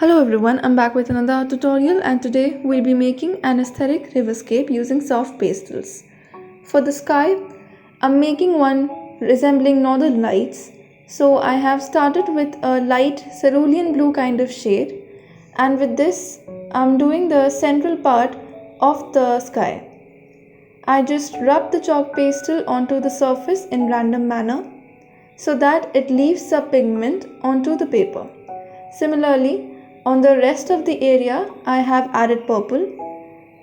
Hello everyone, I'm back with another tutorial and today we'll be making an aesthetic riverscape using soft pastels. For the sky, I'm making one resembling northern lights. So I have started with a light cerulean blue kind of shade, and with this I'm doing the central part of the sky. I just rub the chalk pastel onto the surface in random manner so that it leaves a pigment onto the paper. Similarly, on the rest of the area, I have added purple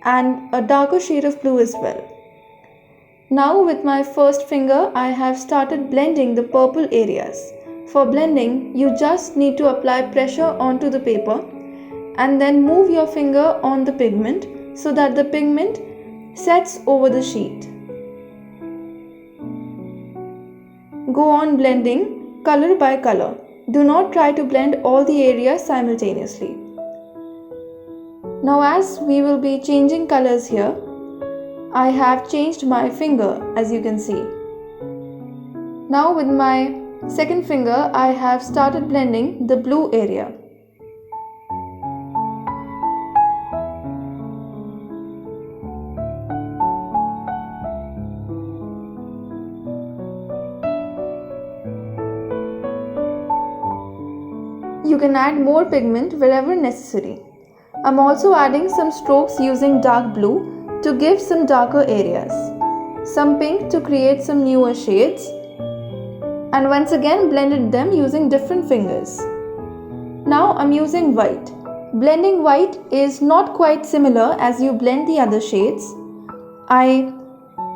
and a darker shade of blue as well. Now with my first finger, I have started blending the purple areas. For blending, you just need to apply pressure onto the paper and then move your finger on the pigment so that the pigment sets over the sheet. Go on blending color by color. Do not try to blend all the areas simultaneously. Now as we will be changing colors here, I have changed my finger as you can see. Now with my second finger, I have started blending the blue area. You can add more pigment wherever necessary. I'm also adding some strokes using dark blue to give some darker areas, some pink to create some newer shades, and once again blended them using different fingers. Now I'm using white. Blending white is not quite similar as you blend the other shades. I,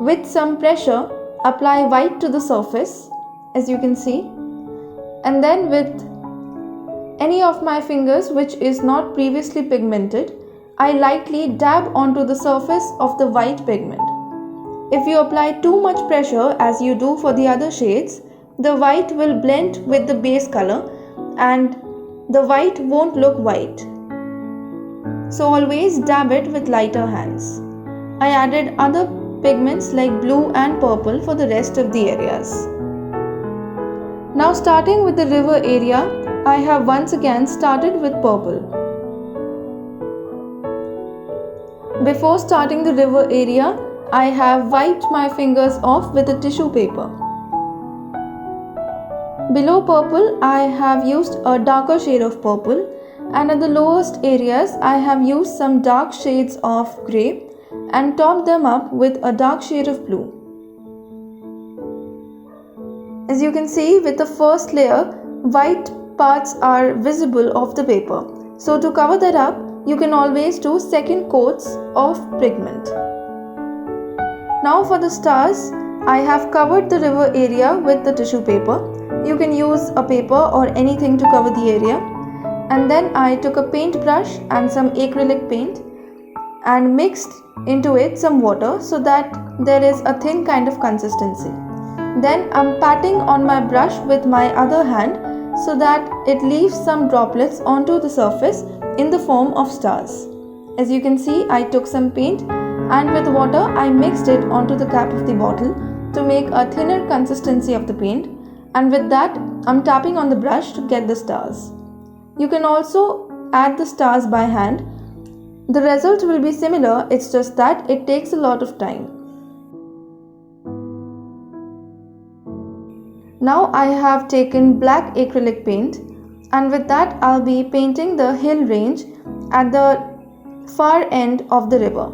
with some pressure, apply white to the surface as you can see, and then with any of my fingers which is not previously pigmented, I lightly dab onto the surface of the white pigment. If you apply too much pressure as you do for the other shades, the white will blend with the base color and the white won't look white. So always dab it with lighter hands. I added other pigments like blue and purple for the rest of the areas. Now starting with the river area, I have once again started with purple. Before starting the river area, I have wiped my fingers off with a tissue paper. Below purple, I have used a darker shade of purple, and at the lowest areas, I have used some dark shades of grey and topped them up with a dark shade of blue. As you can see, with the first layer, white parts are visible of the paper. So to cover that up, you can always do second coats of pigment. Now for the stars, I have covered the river area with the tissue paper. You can use a paper or anything to cover the area. And then I took a paintbrush and some acrylic paint and mixed into it some water so that there is a thin kind of consistency. Then I'm patting on my brush with my other hand so that it leaves some droplets onto the surface in the form of stars. As you can see, I took some paint and with water I mixed it onto the cap of the bottle to make a thinner consistency of the paint, and with that I'm tapping on the brush to get the stars. You can also add the stars by hand. The result will be similar, it's just that it takes a lot of time. Now I have taken black acrylic paint, and with that I'll be painting the hill range at the far end of the river.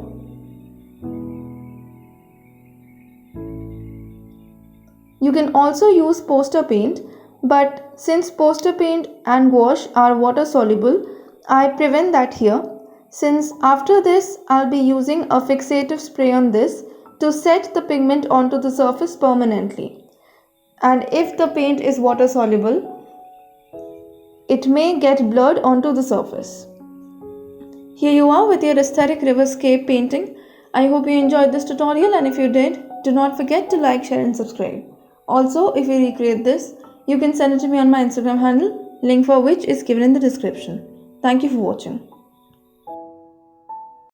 You can also use poster paint, but since poster paint and gouache are water soluble, I prevent that here, since after this I'll be using a fixative spray on this to set the pigment onto the surface permanently. And if the paint is water soluble, it may get blurred onto the surface. Here you are with your aesthetic riverscape painting. I hope you enjoyed this tutorial, and if you did, do not forget to like, share and subscribe. Also, if you recreate this, you can send it to me on my Instagram handle, link for which is given in the description. Thank you for watching.